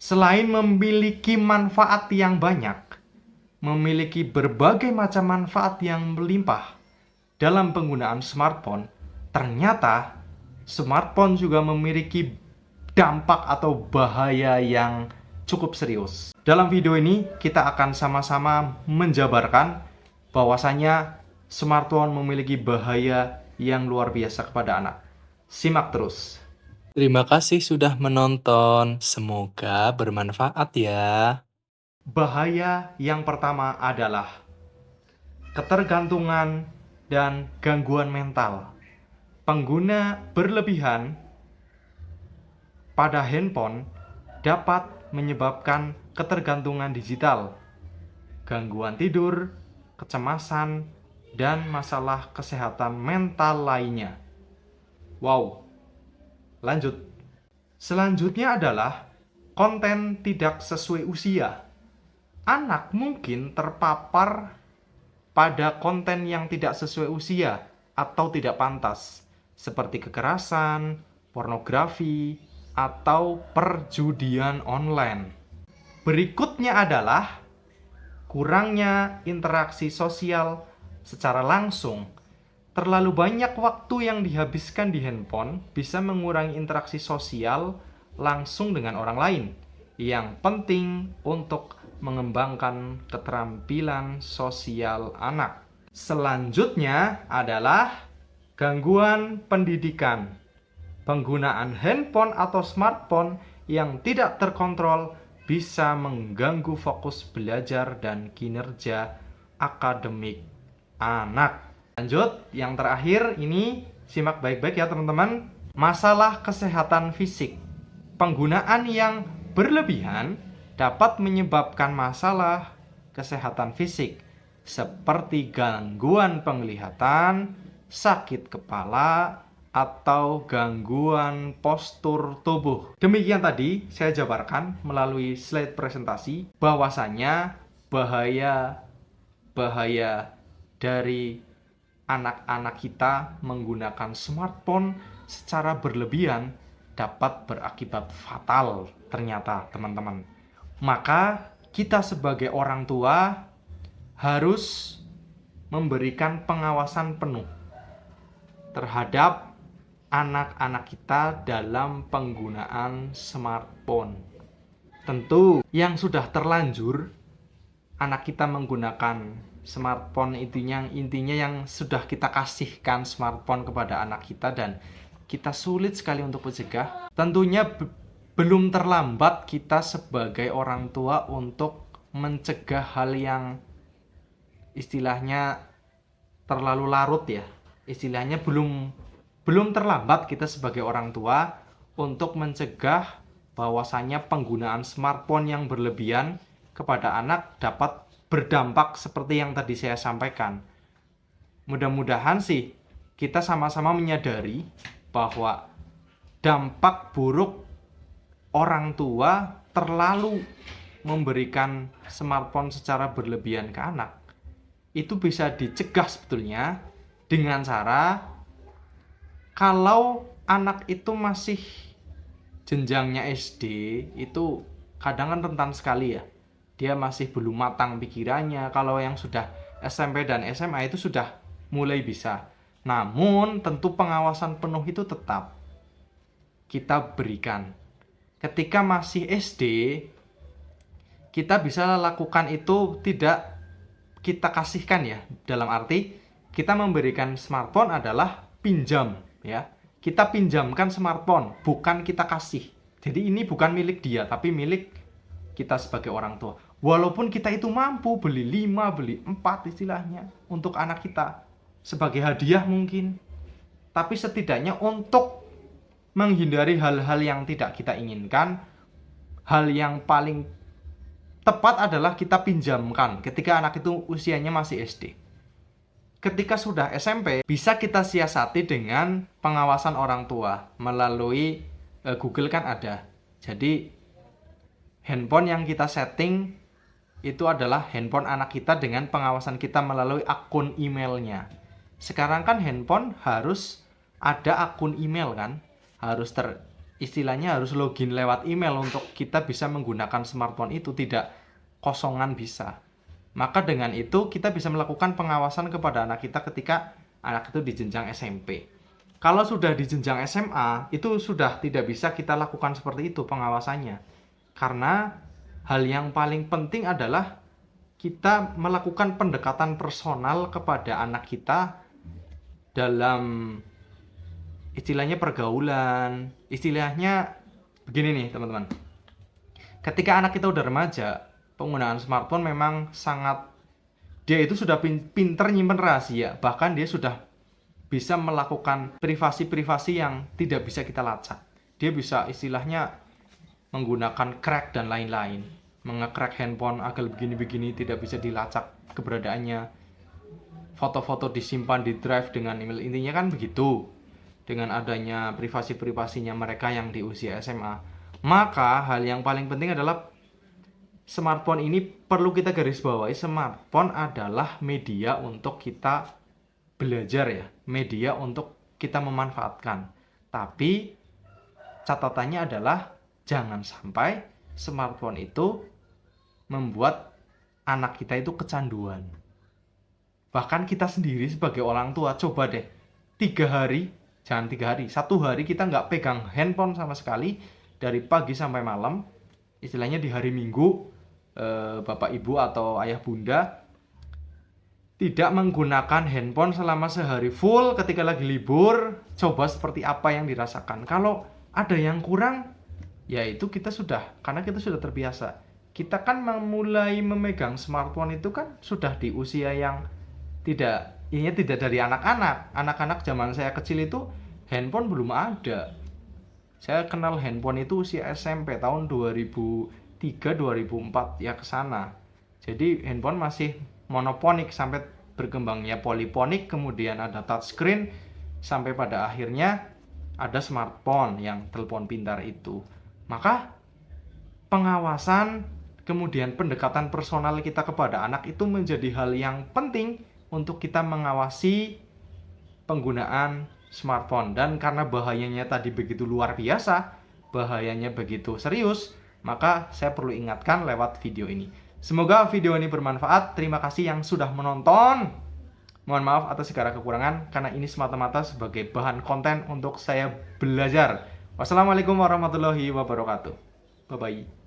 Selain memiliki manfaat yang banyak, memiliki berbagai macam manfaat yang melimpah dalam penggunaan smartphone, ternyata smartphone juga memiliki dampak atau bahaya yang cukup serius. Dalam video ini kita akan sama-sama menjabarkan bahwasanya smartphone memiliki bahaya yang luar biasa kepada anak. Simak terus. Terima kasih sudah menonton. Semoga bermanfaat ya. Bahaya yang pertama adalah ketergantungan dan gangguan mental. Pengguna berlebihan pada handphone dapat menyebabkan ketergantungan digital, gangguan tidur, kecemasan, dan masalah kesehatan mental lainnya. Wow, lanjut. Selanjutnya adalah konten tidak sesuai usia. Anak mungkin terpapar pada konten yang tidak sesuai usia atau tidak pantas, seperti kekerasan, pornografi, atau perjudian online. Berikutnya adalah kurangnya interaksi sosial secara langsung. Terlalu banyak waktu yang dihabiskan di handphone bisa mengurangi interaksi sosial langsung dengan orang lain yang penting untuk mengembangkan keterampilan sosial anak. Selanjutnya adalah gangguan pendidikan. Penggunaan handphone atau smartphone yang tidak terkontrol bisa mengganggu fokus belajar dan kinerja akademik anak. Lanjut, yang terakhir ini simak baik-baik ya teman-teman. Masalah kesehatan fisik. Penggunaan yang berlebihan dapat menyebabkan masalah kesehatan fisik seperti gangguan penglihatan, sakit kepala, atau gangguan postur tubuh. Demikian tadi saya jabarkan melalui slide presentasi bahwasanya bahaya dari anak-anak kita menggunakan smartphone secara berlebihan dapat berakibat fatal ternyata teman-teman. Maka kita sebagai orang tua harus memberikan pengawasan penuh terhadap anak-anak kita dalam penggunaan smartphone. Tentu yang sudah terlanjur anak kita menggunakan smartphone intinya yang sudah kita kasihkan smartphone kepada anak kita dan kita sulit sekali untuk mencegah. Tentunya belum terlambat kita sebagai orang tua untuk mencegah hal yang istilahnya terlalu larut ya. Istilahnya belum terlambat kita sebagai orang tua untuk mencegah bahwasanya penggunaan smartphone yang berlebihan kepada anak dapat berdampak seperti yang tadi saya sampaikan. Mudah-mudahan sih kita sama-sama menyadari bahwa dampak buruk orang tua terlalu memberikan smartphone secara berlebihan ke anak itu bisa dicegah sebetulnya dengan cara kalau anak itu masih jenjangnya SD, itu kadang kan rentan sekali ya. Dia masih belum matang pikirannya. Kalau yang sudah SMP dan SMA itu sudah mulai bisa. Namun tentu pengawasan penuh itu tetap kita berikan. Ketika masih SD, kita bisa lakukan itu tidak kita kasihkan ya. Dalam arti kita memberikan smartphone adalah pinjam. Ya, kita pinjamkan smartphone, bukan kita kasih. Jadi ini bukan milik dia, tapi milik kita sebagai orang tua. Walaupun kita itu mampu beli 5, beli 4 istilahnya untuk anak kita sebagai hadiah mungkin. Tapi setidaknya untuk menghindari hal-hal yang tidak kita inginkan, hal yang paling tepat adalah kita pinjamkan ketika anak itu usianya masih SD. Ketika sudah SMP, bisa kita siasati dengan pengawasan orang tua melalui Google kan ada. Jadi handphone yang kita setting itu adalah handphone anak kita dengan pengawasan kita melalui akun emailnya. Sekarang kan handphone harus ada akun email kan, harus istilahnya harus login lewat email untuk kita bisa menggunakan smartphone itu, tidak kosongan bisa. Maka dengan itu kita bisa melakukan pengawasan kepada anak kita ketika anak itu di jenjang SMP. Kalau sudah di jenjang SMA, itu sudah tidak bisa kita lakukan seperti itu pengawasannya. Karena hal yang paling penting adalah kita melakukan pendekatan personal kepada anak kita dalam istilahnya pergaulan. Istilahnya begini nih teman-teman. Ketika anak kita udah remaja, penggunaan smartphone memang sangat, dia itu sudah pinter nyimpen rahasia. Bahkan dia sudah bisa melakukan privasi-privasi yang tidak bisa kita lacak. Dia bisa istilahnya menggunakan crack dan lain-lain, menge-crack handphone agar begini-begini tidak bisa dilacak keberadaannya. Foto-foto disimpan di drive dengan email, intinya kan begitu. Dengan adanya privasi-privasinya mereka yang di usia SMA, maka hal yang paling penting adalah smartphone ini perlu kita garis bawahi. Smartphone adalah media untuk kita belajar ya, media untuk kita memanfaatkan. Tapi catatannya adalah jangan sampai smartphone itu membuat anak kita itu kecanduan. Bahkan kita sendiri sebagai orang tua, coba deh 3 hari, jangan 3 hari, 1 hari kita nggak pegang handphone sama sekali dari pagi sampai malam. Istilahnya di hari Minggu, bapak ibu atau ayah bunda tidak menggunakan handphone selama sehari full ketika lagi libur. Coba seperti apa yang dirasakan. Kalau ada yang kurang, ya itu kita sudah, karena kita sudah terbiasa. Kita kan memulai memegang smartphone itu kan sudah di usia yang ini tidak dari anak-anak. Anak-anak zaman saya kecil itu handphone belum ada. Saya kenal handphone itu usia SMP tahun 2003-2004 ya ke sana. Jadi handphone masih monoponik sampai berkembangnya poliponik, kemudian ada touchscreen, sampai pada akhirnya ada smartphone yang telepon pintar itu. Maka pengawasan kemudian pendekatan personal kita kepada anak itu menjadi hal yang penting untuk kita mengawasi penggunaan smartphone. Dan karena bahayanya tadi begitu luar biasa, bahayanya begitu serius, maka saya perlu ingatkan lewat video ini. Semoga video ini bermanfaat. Terima kasih yang sudah menonton. Mohon maaf atas segala kekurangan, karena ini semata-mata sebagai bahan konten untuk saya belajar. Wassalamualaikum warahmatullahi wabarakatuh. Bye-bye.